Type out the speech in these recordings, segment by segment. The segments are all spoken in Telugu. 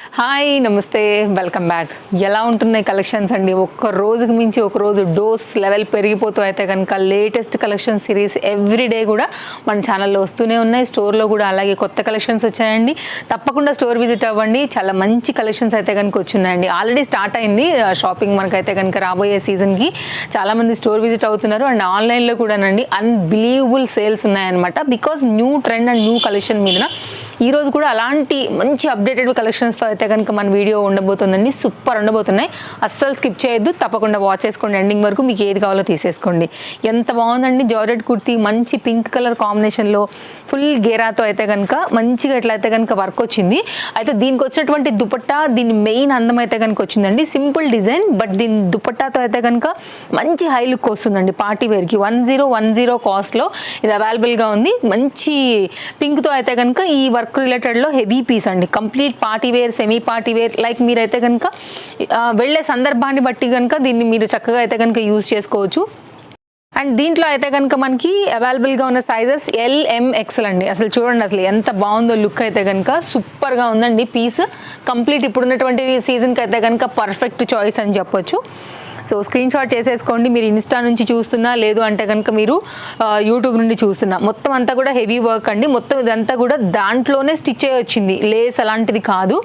హాయ్ నమస్తే వెల్కమ్ బ్యాక్. ఎలా ఉంటున్నాయి కలెక్షన్స్ అండి? ఒక్క రోజుకి మించి ఒక రోజు డోస్ లెవెల్ పెరిగిపోతూ అయితే కనుక లేటెస్ట్ కలెక్షన్ సిరీస్ ఎవ్రీడే కూడా మన ఛానల్లో వస్తూనే ఉన్నాయి. స్టోర్లో కూడా అలాగే కొత్త కలెక్షన్స్ వచ్చాయండి. తప్పకుండా స్టోర్ విజిట్ అవ్వండి. చాలా మంచి కలెక్షన్స్ అయితే కనుక వచ్చున్నాయండి. ఆల్రెడీ స్టార్ట్ అయింది షాపింగ్ మనకైతే కనుక రాబోయే సీజన్కి చాలామంది స్టోర్ విజిట్ అవుతున్నారు. అండ్ ఆన్లైన్లో కూడానండి అన్బిలీవబుల్ సేల్స్ ఉన్నాయన్నమాట. Because new trend and new collection మీద ఈరోజు కూడా అలాంటి మంచి అప్డేటెడ్ కలెక్షన్స్తో అయితే కనుక మన వీడియో ఉండబోతుందండి. సూపర్ ఉండబోతున్నాయి. అస్సలు స్కిప్ చేయొద్దు. తప్పకుండా వాచ్ చేసుకోండి ఎండింగ్ వరకు. మీకు ఏది కావాలో తీసేసుకోండి. ఎంత బాగుందండి జార్జెట్ కుర్తీ, మంచి పింక్ కలర్ కాంబినేషన్లో ఫుల్ గేరాతో అయితే కనుక మంచిగా ఎట్లయితే కనుక వర్క్ వచ్చింది. అయితే దీనికి వచ్చినటువంటి దుపట్టా దీని మెయిన్ అందం అయితే కనుక వచ్చిందండి. సింపుల్ డిజైన్ బట్ దీని దుపట్టాతో అయితే కనుక మంచి హై లుక్ వస్తుందండి. పార్టీ వేర్కి 1010 కాస్ట్లో ఇది అవైలబుల్గా ఉంది. మంచి పింక్తో అయితే కనుక ఈ వర్క్ రిలేటెడ్లో హెవీ పీస్ అండి. Complete party wear, semi party wear like మీరైతే కనుక వెళ్ళే సందర్భాన్ని బట్టి కనుక దీన్ని మీరు చక్కగా అయితే కనుక యూజ్ చేసుకోవచ్చు. అండ్ దీంట్లో అయితే కనుక మనకి అవైలబుల్గా ఉన్న సైజెస్ LMXL అండి. అసలు చూడండి అసలు ఎంత బాగుందో లుక్ అయితే కనుక సూపర్గా ఉందండి. పీస్ కంప్లీట్ ఇప్పుడున్నటువంటి సీజన్కి అయితే కనుక పర్ఫెక్ట్ చాయిస్ అని చెప్పొచ్చు. సో స్క్రీన్ షాట్ చేసేసుకోండి. మీరు ఇన్స్టా నుంచి చూస్తున్నా, లేదు అంటే కనుక మీరు యూట్యూబ్ నుండి చూస్తున్నా, మొత్తం అంతా కూడా హెవీ వర్క్ అండి. మొత్తం ఇదంతా కూడా దాంట్లోనే స్టిచ్ అయ్యి వచ్చింది. లేస్ అలాంటిది కాదు.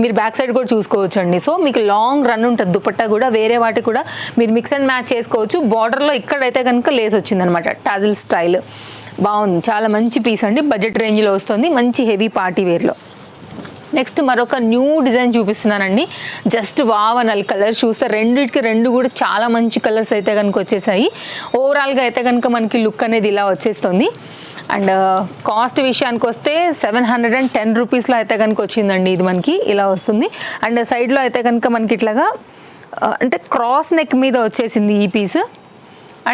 మీరు బ్యాక్ సైడ్ కూడా చూసుకోవచ్చు అండి. సో మీకు లాంగ్ రన్ ఉంటుంది దుపట్టా కూడా. వేరే వాటి కూడా మీరు మిక్స్ అండ్ మ్యాచ్ చేసుకోవచ్చు. బార్డర్లో ఇక్కడైతే కనుక లేస్ వచ్చిందనమాట. టాజిల్ స్టైల్ బాగుంది. చాలా మంచి పీస్ అండి. బడ్జెట్ రేంజ్లో వస్తుంది. మంచి హెవీ పార్టీ వేర్లో. నెక్స్ట్ మరొక న్యూ డిజైన్ చూపిస్తున్నానండి. జస్ట్ వావ్ అనాలి. కలర్స్ చూస్తే రెండింటికి రెండు కూడా చాలా మంచి కలర్స్ అయితే కనుక వచ్చేసాయి. ఓవరాల్గా అయితే కనుక మనకి లుక్ అనేది ఇలా వచ్చేస్తుంది. అండ్ కాస్ట్ విషయానికి వస్తే 710 రూపీస్లో అయితే కనుక వచ్చిందండి. ఇది మనకి ఇలా వస్తుంది. అండ్ సైడ్లో అయితే కనుక మనకి ఇట్లాగా అంటే క్రాస్ నెక్ మీద వచ్చేసింది ఈ పీస్.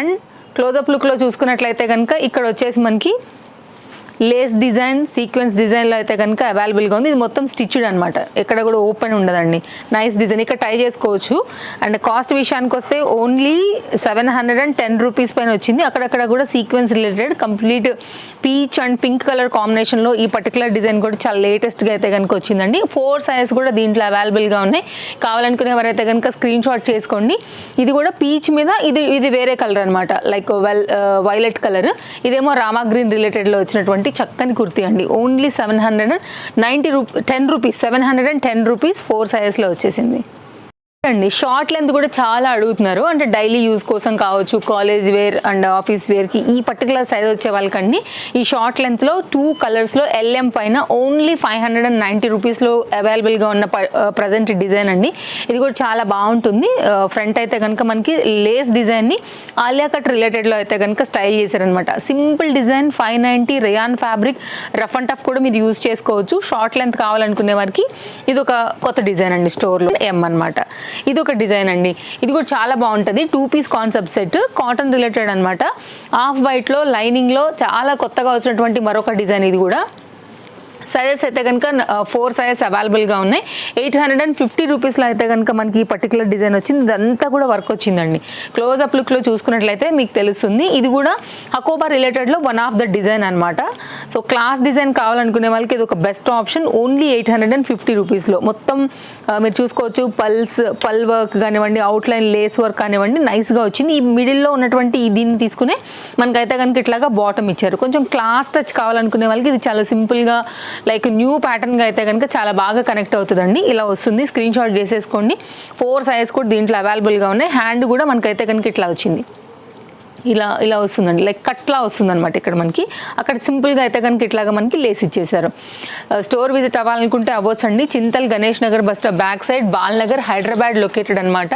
అండ్ క్లోజప్ లుక్లో చూసుకున్నట్లయితే కనుక ఇక్కడ వచ్చేసి మనకి లేస్ డిజైన్, సీక్వెన్స్ డిజైన్లో అయితే కనుక అవైలబుల్గా ఉంది. ఇది మొత్తం స్టిచ్డ్ అనమాట. ఎక్కడ కూడా ఓపెన్ ఉండదండి. Nice design. ఇక్కడ ట్రై చేసుకోవచ్చు. అండ్ కాస్ట్ విషయానికి వస్తే ఓన్లీ 710 రూపీస్ పైన వచ్చింది. అక్కడక్కడ కూడా sequence related complete peach and pink colour కాంబినేషన్లో ఈ పర్టికులర్ డిజైన్ కూడా చాలా లేటెస్ట్గా అయితే కనుక వచ్చిందండి. 4 సైజెస్ కూడా దీంట్లో అవైలబుల్గా ఉన్నాయి. కావాలనుకునే వారైతే కనుక స్క్రీన్ షాట్ చేసుకోండి. ఇది కూడా పీచ్ మీద ఇది వేరే కలర్ అనమాట. Like violet colour. ఇదేమో రామా గ్రీన్ రిలేటెడ్లో వచ్చినటువంటి చక్కని కుర్తీ అండి. ఓన్లీ 710 రూపీస్ 710 రూపీస్ 4 సైజెస్లో వచ్చేసింది అండి. షార్ట్ లెంత్ కూడా చాలా అడుగుతున్నారు. అంటే డైలీ యూజ్ కోసం కావచ్చు, కాలేజ్ వేర్ అండ్ ఆఫీస్ వేర్కి ఈ పర్టికులర్ సైజ్ వచ్చే వాళ్ళకండి ఈ షార్ట్ లెంత్లో 2 కలర్స్లో LM పైన ఓన్లీ 590 రూపీస్లో అవైలబుల్గా ఉన్న ప్రజెంట్ డిజైన్ అండి. ఇది కూడా చాలా బాగుంటుంది. ఫ్రంట్ అయితే కనుక మనకి లేస్ డిజైన్ని ఆలియా కట్ రిలేటెడ్లో అయితే కనుక స్టైల్ చేశారనమాట. Simple design 590 rayon fabric. Rough and tough కూడా మీరు యూజ్ చేసుకోవచ్చు. షార్ట్ లెంత్ కావాలనుకునే వారికి ఇది ఒక కొత్త డిజైన్ అండి. స్టోర్లో M అనమాట. ఇది ఒక డిజైన్ అండి. ఇది కూడా చాలా బాగుంటుంది. 2 piece concept set, cotton related అనమాట. ఆఫ్ వైట్లో లైనింగ్లో చాలా కొత్తగా వచ్చినటువంటి మరొక డిజైన్. ఇది కూడా సైజెస్ అయితే కనుక 4 సైజెస్ అవైలబుల్గా ఉన్నాయి. 850 రూపీస్లో అయితే కనుక మనకి ఈ పర్టికులర్ డిజైన్ వచ్చింది. ఇదంతా కూడా వర్క్ వచ్చిందండి. క్లోజ్అప్ లుక్లో చూసుకున్నట్లయితే మీకు తెలుస్తుంది. ఇది కూడా హకోబా రిలేటెడ్లో వన్ ఆఫ్ ద డిజైన్ అనమాట. సో క్లాస్ డిజైన్ కావాలనుకునే వాళ్ళకి ఇది ఒక బెస్ట్ ఆప్షన్. ఓన్లీ 850 రూపీస్లో మొత్తం మీరు చూసుకోవచ్చు. పల్ వర్క్ కానివ్వండి, అవుట్లైన్ లేస్ వర్క్ కానివ్వండి నైస్గా వచ్చింది. ఈ మిడిల్లో ఉన్నటువంటి దీన్ని తీసుకునే మనకైతే కనుక ఇట్లాగా బాటమ్ ఇచ్చారు. కొంచెం క్లాస్ టచ్ కావాలనుకునే వాళ్ళకి ఇది చాలా సింపుల్గా లైక్ న్యూ ప్యాటర్న్గా అయితే కనుక చాలా బాగా కనెక్ట్ అవుతుందండి. ఇలా వస్తుంది. స్క్రీన్ షాట్ చేసేసుకోండి. 4 సైజెస్ కూడా దీంట్లో అవైలబుల్గా ఉన్నాయి. హ్యాండ్ కూడా మనకైతే కనుక ఇట్లా వచ్చింది. ఇలా వస్తుందండి. లైక్ కట్లా వస్తుందన్నమాట. ఇక్కడ మనకి అక్కడ సింపుల్గా అయితే కనుక ఇట్లాగా మనకి లేస్ ఇచ్చేసారు. స్టోర్ విజిట్ అవ్వాలనుకుంటే అవ్వచ్చండి. Chintal Ganesh Nagar bus stop back side, Balnagar, Hyderabad located అనమాట.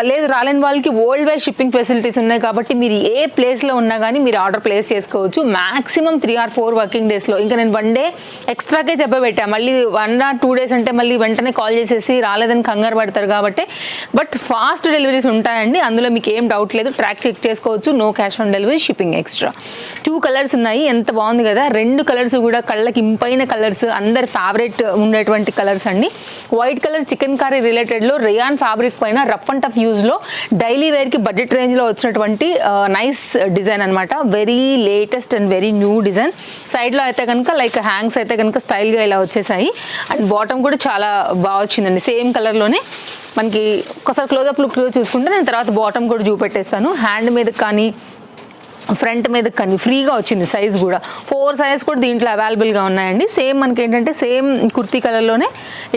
లేదు రాలేని వాళ్ళకి వరల్డ్ వైడ్ షిప్పింగ్ ఫెసిలిటీస్ ఉన్నాయి కాబట్టి మీరు ఏ ప్లేస్లో ఉన్నా కానీ మీరు ఆర్డర్ ప్లేస్ చేసుకోవచ్చు. మ్యాక్సిమం 3 or 4 వర్కింగ్ డేస్లో. ఇంకా నేను 1 డే ఎక్స్ట్రాకే చెప్పబెట్టా. మళ్ళీ 1 or 2 డేస్ అంటే మళ్ళీ వెంటనే కాల్ చేసేసి రాలేదని కంగారు పడతారు కాబట్టి. బట్ ఫాస్ట్ డెలివరీస్ ఉంటాయండి. అందులో మీకు ఏం డౌట్ లేదు. ట్రాక్ చెక్ చేసుకోవచ్చు. No cash on delivery, shipping extra. 2 colours ఉన్నాయి, ఎంత బాగుంది కదా. 2 కలర్స్ కూడా కళ్ళకి ఇంపైన కలర్స్, అందరి ఫేవరెట్ ఉండేటువంటి కలర్స్ అండి. వైట్ కలర్ చికెన్ కర్రీ రిలేటెడ్లో రేయాన్ ఫ్యాబ్రిక్ పైన రఫ్ అండ్ టఫ్ యూజ్లో డైలీ వేర్కి బడ్జెట్ రేంజ్లో వచ్చినటువంటి నైస్ డిజైన్ అనమాట. Very latest and very new design. సైడ్లో అయితే కనుక లైక్ హ్యాంగ్స్ అయితే కనుక స్టైల్గా ఇలా వచ్చేసాయి. అండ్ బాటమ్ కూడా చాలా బాగా వచ్చిందండి, సేమ్ కలర్లోనే మనకి. ఒకసారి క్లోజప్ లుక్ చూసుకుంటే నేను తర్వాత బాటమ్ కూడా చూపెట్టేస్తాను. హ్యాండ్ మీద కానీ ఫ్రంట్ మీద కానీ ఫ్రీగా వచ్చింది. సైజ్ కూడా 4 సైజ్ కూడా దీంట్లో అవైలబుల్గా ఉన్నాయండి. సేమ్ మనకి ఏంటంటే సేమ్ కుర్తీ కలర్లోనే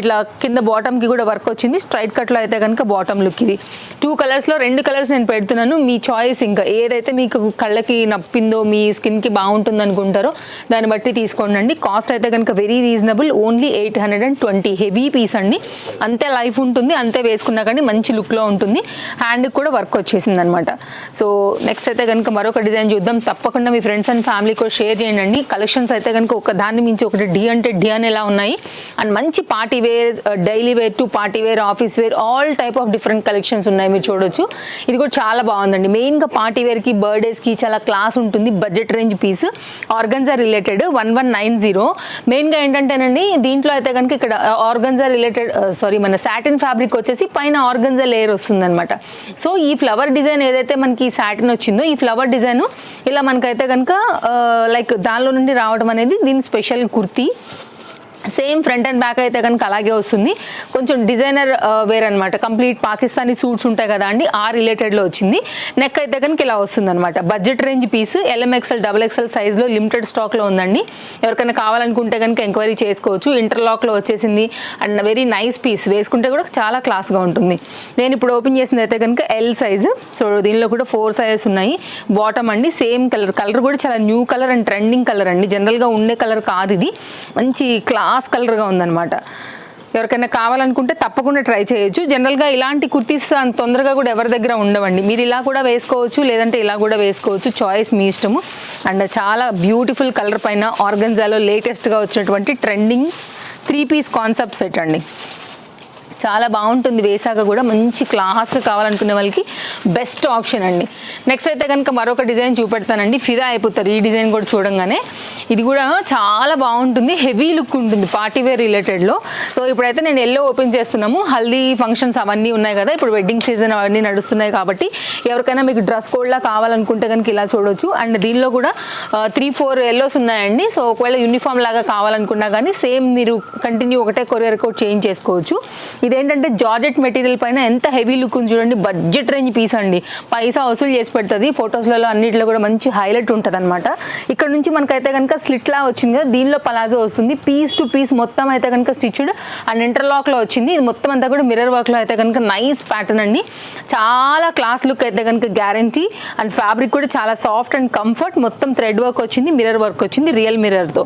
ఇట్లా కింద బాటమ్కి కూడా వర్క్ వచ్చింది. స్ట్రైట్ కట్లో అయితే కనుక బాటమ్ లుక్ ఇది. 2 కలర్స్లో 2 కలర్స్ నేను పెడుతున్నాను, మీ చాయిస్. ఇంకా ఏదైతే మీకు కళ్ళకి నప్పిందో, మీ స్కిన్కి బాగుంటుంది అనుకుంటారో దాన్ని బట్టి తీసుకోండి. కాస్ట్ అయితే కనుక very reasonable, only 820. Heavy piece అండి, అంతే లైఫ్ ఉంటుంది, అంతే వేసుకున్నా కానీ మంచి లుక్లో ఉంటుంది. హ్యాండ్కి కూడా వర్క్ వచ్చేసింది అనమాట. సో నెక్స్ట్ అయితే కనుక మరొక డిజైన్ చూద్దాం. తప్పకుండా మీ ఫ్రెండ్స్ అండ్ ఫ్యామిలీ కూడా షేర్ చేయండి. కలెక్షన్స్ అయితే కనుక ఒక దాన్ని మించి ఒకటి డి అంటే డి అని ఎలా ఉన్నాయి. అండ్ మంచి party wear, daily wear to party wear, office wear, all type of different collections ఉన్నాయి, మీరు చూడొచ్చు. ఇది కూడా చాలా బాగుందండి. మెయిన్గా పార్టీ వేర్కి, బర్త్డేస్కి చాలా క్లాస్ ఉంటుంది. Budget range piece, organza related 1190. మెయిన్గా ఏంటంటేనండి దీంట్లో అయితే కనుక ఇక్కడ ఆర్గన్జా రిలేటెడ్ మన సాటిన్ ఫ్యాబ్రిక్ వచ్చేసి పైన ఆర్గన్జా లేయర్ వస్తుంది అనమాట. సో ఈ ఫ్లవర్ డిజైన్ ఏదైతే మనకి సాటిన్ వచ్చిందో, ఈ ఫ్లవర్ డిజైన్ ఇలా మనకైతే కనుక లైక్ దానిలో నుండి రావడం అనేది దీని special kurti. Same front and back అయితే కనుక అలాగే వస్తుంది. కొంచెం డిజైనర్ వేర్ అనమాట. కంప్లీట్ పాకిస్తానీ సూట్స్ ఉంటాయి కదా అండి, ఆ రిలేటెడ్లో వచ్చింది. నెక్ అయితే కనుక ఇలా వస్తుంది అనమాట. Budget range piece, LMXL, XXL సైజ్లో లిమిటెడ్ స్టాక్లో ఉందండి. ఎవరికైనా కావాలనుకుంటే కనుక ఎంక్వైరీ చేసుకోవచ్చు. ఇంటర్లాక్లో వచ్చేసింది అండ్ వెరీ నైస్ పీస్, వేసుకుంటే కూడా చాలా క్లాస్గా ఉంటుంది. నేను ఇప్పుడు ఓపెన్ చేసింది అయితే కనుక L సైజు. సో దీనిలో కూడా 4 సైజెస్ ఉన్నాయి. బాటమ్ అండి సేమ్ కలర్, కలర్ కూడా చాలా new colour and trending colour అండి. జనరల్గా ఉండే కలర్ కాదు ఇది, మంచి క్లాస్ కలర్గా ఉందన్నమాట. ఎవరికైనా కావాలనుకుంటే తప్పకుండా ట్రై చేయొచ్చు. జనరల్గా ఇలాంటి కుర్తీస్ అంత తొందరగా కూడా ఎవరి దగ్గర ఉండవండి. మీరు ఇలా కూడా వేసుకోవచ్చు, లేదంటే ఇలా కూడా వేసుకోవచ్చు, చాయిస్ మీ ఇష్టము. అండ్ చాలా బ్యూటిఫుల్ కలర్ పైన ఆర్గన్జాలో లేటెస్ట్గా వచ్చినటువంటి ట్రెండింగ్ 3 పీస్ కాన్సెప్ట్ సెట్ అండి. చాలా బాగుంటుంది, వేసాక కూడా మంచి క్లాస్గా కావాలనుకునే వాళ్ళకి బెస్ట్ ఆప్షన్ అండి. నెక్స్ట్ అయితే కనుక మరొక డిజైన్ చూపెడతానండి, ఫిదా అయిపోతారు ఈ డిజైన్ కూడా చూడంగానే. ఇది కూడా చాలా బాగుంటుంది, హెవీ లుక్ ఉంటుంది పార్టీ వేర్ రిలేటెడ్లో. సో ఇప్పుడైతే నేను ఎల్లో ఓపెన్ చేస్తున్నాము. హల్దీ ఫంక్షన్స్ అవన్నీ ఉన్నాయి కదా, ఇప్పుడు వెడ్డింగ్ సీజన్ అవన్నీ నడుస్తున్నాయి కాబట్టి ఎవరికైనా మీకు డ్రెస్ కోడ్లా కావాలనుకుంటే కనుక ఇలా చూడొచ్చు. అండ్ దీనిలో కూడా 3-4 ఎల్లోస్ ఉన్నాయండి. సో ఒకవేళ యూనిఫామ్ లాగా కావాలనుకున్నా కానీ సేమ్ మీరు కంటిన్యూ ఒకటే కొరియర్ కోడ్ చేంజ్ చేసుకోవచ్చు. ఇదేంటంటే జార్జెట్ మెటీరియల్ పైన ఎంత హెవీ లుక్ ఉంది చూడండి. బడ్జెట్ రేంజ్ పీస్ అండి, పైసా వసూలు చేసి పెడుతుంది. ఫొటోస్లలో అన్నింటిలో కూడా మంచి హైలైట్ ఉంటుంది అనమాట. ఇక్కడ నుంచి మనకైతే కనుక స్లిట్లా వచ్చింది కదా, దీనిలో పలాజో వస్తుంది. పీస్ టు పీస్ మొత్తం అయితే కనుక స్టిచ్డ్ అండ్ ఇంటర్లాక్లో వచ్చింది. ఇది మొత్తం అంతా కూడా మిర్రర్ వర్క్లో అయితే కనుక నైస్ ప్యాటర్న్ అండి. చాలా క్లాస్ లుక్ అయితే కనుక గ్యారంటీ. అండ్ ఫ్యాబ్రిక్ కూడా చాలా సాఫ్ట్ అండ్ కంఫర్ట్. మొత్తం థ్రెడ్ వర్క్ వచ్చింది, మిర్రర్ వర్క్ వచ్చింది, రియల్ మిర్రర్తో.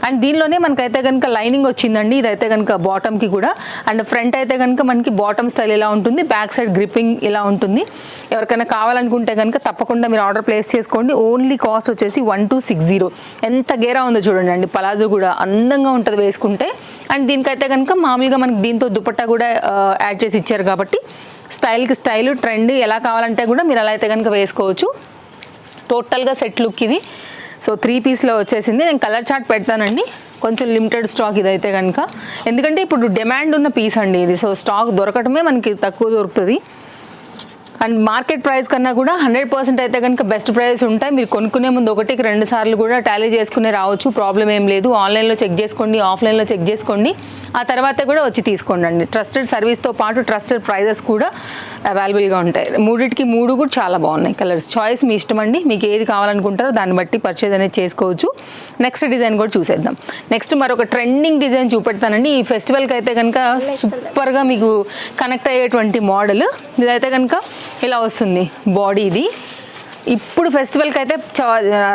అండ్ దీనిలోనే మనకైతే కనుక లైనింగ్ వచ్చిందండి. ఇదైతే కనుక బాటమ్కి కూడా. అండ్ ఫ్రంట్ అయితే కనుక మనకి బాటమ్ స్టైల్ ఇలా ఉంటుంది, బ్యాక్ సైడ్ గ్రిప్పింగ్ ఇలా ఉంటుంది. ఎవరికైనా కావాలనుకుంటే కనుక తప్పకుండా మీరు ఆర్డర్ ప్లేస్ చేసుకోండి. ఓన్లీ కాస్ట్ వచ్చేసి 1260. ఎంత గేరా ఉందో చూడండి అండి. పలాజో కూడా అందంగా ఉంటుంది వేసుకుంటే. అండ్ దీనికైతే కనుక మామూలుగా మనకి దీంతో దుపట్టా కూడా యాడ్ చేసి ఇచ్చారు కాబట్టి స్టైల్కి స్టైల్, ట్రెండ్ ఎలా కావాలంటే కూడా మీరు అలా అయితే కనుక వేసుకోవచ్చు. టోటల్గా సెట్ లుక్ ఇది. సో 3 పీస్లో వచ్చేసింది. నేను కలర్ చార్ట్ పెడతానండి, కొంచెం లిమిటెడ్ స్టాక్ ఇదైతే కనుక. ఎందుకంటే ఇప్పుడు డిమాండ్ ఉన్న పీస్ అండి ఇది. సో స్టాక్ దొరకటమే మనకి తక్కువ దొరుకుతుంది. అండ్ మార్కెట్ ప్రైస్ కన్నా కూడా 100% అయితే కనుక బెస్ట్ ప్రైస్ ఉంటాయి. మీరు కొనుక్కునే ముందు 1-2 సార్లు కూడా టాలీ చేసుకునే రావచ్చు, ప్రాబ్లం ఏం లేదు. ఆన్లైన్లో చెక్ చేసుకోండి, ఆఫ్లైన్లో చెక్ చేసుకోండి, ఆ తర్వాత కూడా వచ్చి తీసుకోండి అండి. ట్రస్టెడ్ సర్వీస్తో పాటు ట్రస్టెడ్ ప్రైజెస్ కూడా అవైలబుల్గా ఉంటాయి. 3 కూడా చాలా బాగున్నాయి కలర్స్. చాయిస్ మీ ఇష్టం అండి, మీకు ఏది కావాలనుకుంటారో దాన్ని బట్టి పర్చేజ్ అనేది చేసుకోవచ్చు. నెక్స్ట్ డిజైన్ కూడా చూసేద్దాం. నెక్స్ట్ మరొక ట్రెండింగ్ డిజైన్ చూపెడతానండి. ఈ ఫెస్టివల్కి అయితే కనుక సూపర్గా మీకు కనెక్ట్ అయ్యేటువంటి మోడల్. ఇదైతే కనుక ఇలా వస్తుంది బాడీ. ఇది ఇప్పుడు ఫెస్టివల్కి అయితే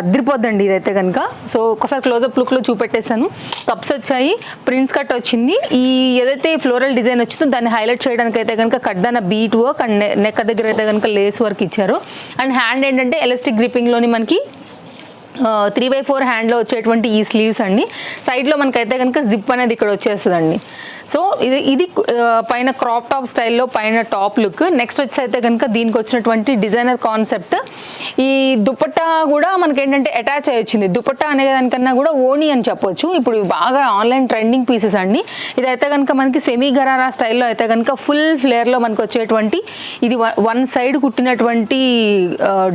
అదిరిపోద్దండి ఇదైతే కనుక. సో ఒకసారి క్లోజప్ లుక్లో చూపెట్టేస్తాను. కప్స్ వచ్చాయి, ప్రిన్స్ కట్ వచ్చింది. ఈ ఏదైతే ఫ్లోరల్ డిజైన్ వచ్చిందో దాన్ని హైలైట్ చేయడానికి అయితే కనుక కడ్దాన బీట్ వర్క్ అండ్ నెక్ దగ్గర అయితే కనుక లేస్ వర్క్ ఇచ్చారు. అండ్ హ్యాండ్ ఏంటంటే ఎలాస్టిక్ గ్రిప్పింగ్లోని మనకి 3/4 హ్యాండ్లో వచ్చేటువంటి ఈ స్లీవ్స్ అండి. సైడ్లో మనకైతే కనుక జిప్ అనేది ఇక్కడ వచ్చేస్తుందండి. సో ఇది పైన క్రాప్ టాప్ స్టైల్లో పైన టాప్ లుక్. నెక్స్ట్ వచ్చి అయితే కనుక దీనికి వచ్చినటువంటి డిజైనర్ కాన్సెప్ట్. ఈ దుపట్టా కూడా మనకి ఏంటంటే అటాచ్ అయ్యి వచ్చింది. దుపట్టా అనే దానికన్నా కూడా ఓణి అని చెప్పొచ్చు. ఇప్పుడు బాగా ఆన్లైన్ ట్రెండింగ్ పీసెస్ అండి. ఇదైతే కనుక మనకి సెమీ గరారా స్టైల్లో అయితే కనుక ఫుల్ ఫ్లేర్లో మనకు వచ్చేటువంటి ఇది వన్ సైడ్ కుట్టినటువంటి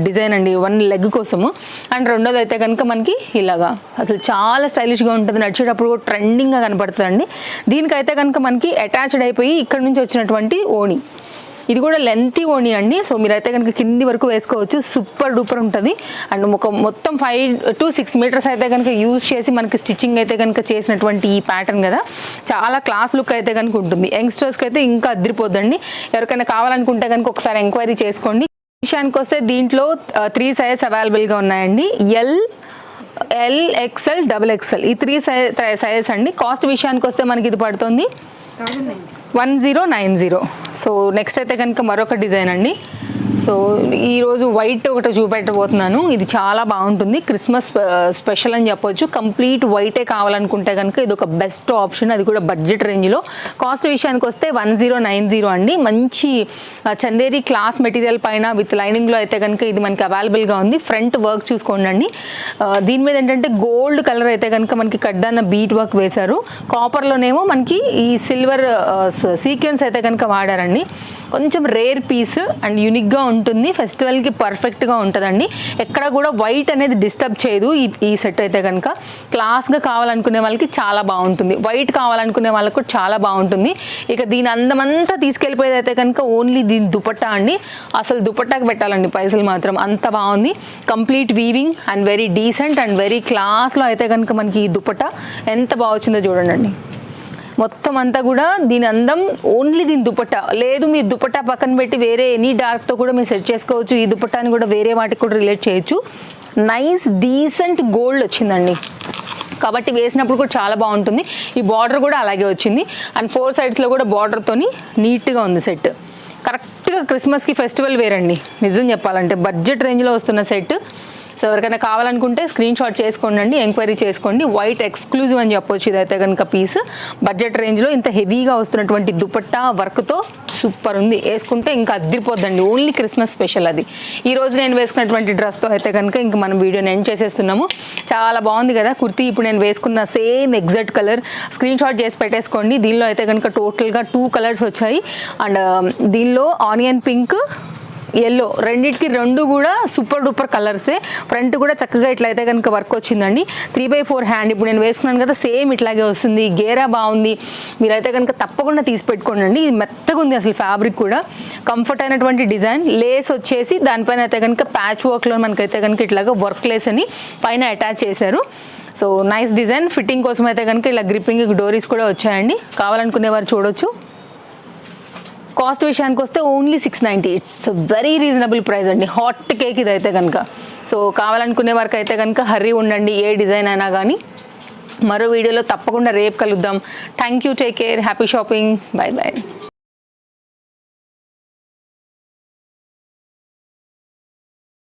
డిజైన్ అండి, వన్ లెగ్ కోసము. అండ్ రెండోది అయితే కనుక మనకి ఇలాగా అసలు చాలా స్టైలిష్గా ఉంటుంది, నడిచేటప్పుడు కూడా ట్రెండింగ్గా కనపడుతుందండి. దీనికైతే కనుక మనకి అటాచ్డ్ అయిపోయి ఇక్కడ నుంచి వచ్చినటువంటి ఓణి. ఇది కూడా లెంతీ ఓణి అండి. సో మీరైతే కనుక కింది వరకు వేసుకోవచ్చు, సూపర్ డూపర్ ఉంటుంది. అండ్ మొత్తం 5 to 6 మీటర్స్ అయితే కనుక యూజ్ చేసి మనకి స్టిచ్చింగ్ అయితే కనుక చేసినటువంటి ఈ ప్యాటర్న్ కదా, చాలా క్లాస్ లుక్ అయితే కనుక ఉంటుంది. యంగ్స్టర్స్కి అయితే ఇంకా అదిరిపోద్దండి. ఎవరికైనా కావాలనుకుంటే కనుక ఒకసారి ఎంక్వైరీ చేసుకోండి. విషయానికి వస్తే దీంట్లో 3 సైజెస్ అవైలబుల్గా ఉన్నాయండి. ఎల్ ఎక్స్ఎల్ XXL ఈ 3 సైజెస్ అండి. కాస్ట్ విషయానికి వస్తే మనకి ఇది పడుతుంది 1090. సో నెక్స్ట్ అయితే కనుక మరొక డిజైన్ అండి. సో ఈరోజు వైట్ ఒకటి చూపెట్టబోతున్నాను. ఇది చాలా బాగుంటుంది, క్రిస్మస్ స్పెషల్ అని చెప్పొచ్చు. కంప్లీట్ వైటే కావాలనుకుంటే కనుక ఇది ఒక బెస్ట్ ఆప్షన్, అది కూడా బడ్జెట్ రేంజ్లో. కాస్ట్ విషయానికి వస్తే 1090 అండి. మంచి చందేరి క్లాస్ మెటీరియల్ పైన విత్ లైనింగ్లో అయితే కనుక ఇది మనకి అవైలబుల్గా ఉంది. ఫ్రంట్ వర్క్ చూసుకోండి. దీని మీద ఏంటంటే గోల్డ్ కలర్ అయితే కనుక మనకి కడ్డాన్న బీట్ వర్క్ వేశారు. కాపర్లోనేమో మనకి ఈ సిల్వర్ సీక్వెన్స్ అయితే కనుక వాడారండి. కొంచెం రేర్ పీస్ అండ్ యూనిక్గా ఉంటుంది. ఫెస్టివల్కి పర్ఫెక్ట్గా ఉంటుందండి. ఎక్కడ కూడా వైట్ అనేది డిస్టర్బ్ చేయదు. ఈ సెట్ అయితే కనుక క్లాస్గా కావాలనుకునే వాళ్ళకి చాలా బాగుంటుంది, వైట్ కావాలనుకునే వాళ్ళకి కూడా చాలా బాగుంటుంది. ఇక దీని అందమంతా తీసుకెళ్ళిపోయేది అయితే కనుక ఓన్లీ దీని దుపట్టా అండి. అసలు దుపట్టాకి పెట్టాలండి పైసలు మాత్రం, అంత బాగుంది. Complete weaving and very decent and very క్లాస్లో అయితే కనుక మనకి ఈ దుపట్టా ఎంత బాగా వచ్చిందో చూడండి. మొత్తం అంతా కూడా దీని అందం ఓన్లీ దీని దుపట్టా. లేదు మీరు దుపట్టా పక్కన పెట్టి వేరే ఎనీ డార్క్తో కూడా మీరు సెట్ చేసుకోవచ్చు. ఈ దుపట్టాని కూడా వేరే వాటికి కూడా రిలేట్ చేయొచ్చు. నైస్ డీసెంట్ గోల్డ్ వచ్చిందండి కాబట్టి వేసినప్పుడు కూడా చాలా బాగుంటుంది. ఈ బార్డర్ కూడా అలాగే వచ్చింది అండ్ 4 సైడ్స్లో కూడా బార్డర్తోని నీట్గా ఉంది సెట్. కరెక్ట్గా క్రిస్మస్కి ఫెస్టివల్ వేర్ అండి, నిజం చెప్పాలంటే బడ్జెట్ రేంజ్లో వస్తున్న సెట్. సో ఎవరికైనా కావాలనుకుంటే స్క్రీన్ షాట్ చేసుకోండి, ఎంక్వైరీ చేసుకోండి. వైట్ ఎక్స్క్లూజివ్ అని చెప్పొచ్చు ఇదైతే కనుక పీస్. బడ్జెట్ రేంజ్లో ఇంత హెవీగా వస్తున్నటువంటి దుపట్టా వర్క్తో సూపర్ ఉంది. వేసుకుంటే ఇంకా అదిరిపోద్దండి. ఓన్లీ క్రిస్మస్ స్పెషల్ అది. ఈరోజు నేను వేసుకున్నటువంటి డ్రెస్తో అయితే కనుక ఇంక మనం వీడియోని ఎండ్ చేసేస్తున్నాము. చాలా బాగుంది కదా కుర్తీ. ఇప్పుడు నేను వేసుకున్న same exact colour screen shot చేసి పెట్టేసుకోండి. దీనిలో అయితే కనుక టోటల్గా 2 కలర్స్ వచ్చాయి అండ్ దీనిలో ఆనియన్ పింక్, ఎల్లో రెండింటికి 2 కూడా సూపర్ డూపర్ కలర్సే. ఫ్రంట్ కూడా చక్కగా ఇట్లయితే కనుక వర్క్ వచ్చిందండి. 3/4 హ్యాండ్ ఇప్పుడు నేను వేసుకున్నాను కదా, సేమ్ ఇట్లాగే వస్తుంది. గేరా బాగుంది. మీరైతే కనుక తప్పకుండా తీసి పెట్టుకోండి. ఇది మెత్తగా ఉంది అసలు, ఫ్యాబ్రిక్ కూడా కంఫర్ట్ అయినటువంటి డిజైన్. లేస్ వచ్చేసి దానిపైన అయితే కనుక ప్యాచ్ వర్క్లో మనకైతే కనుక ఇట్లాగా వర్క్ లేస్ అని పైన అటాచ్ చేశారు. So nice design. ఫిట్టింగ్ కోసం అయితే కనుక ఇలా గ్రిప్పింగ్ డోరీస్ కూడా వచ్చాయండి. కావాలనుకునే వారు చూడొచ్చు. కాస్ట్ విషయానికి వస్తే only 690. It's very reasonable price అండి. హాట్ కేక్ ఇదైతే కనుక. సో కావాలనుకునే వారికి అయితే కనుక హర్రీ ఉండండి, ఏ డిజైన్ అయినా కానీ. మరో వీడియోలో తప్పకుండా రేపు కలుద్దాం. Thank you, take care, happy shopping, bye bye.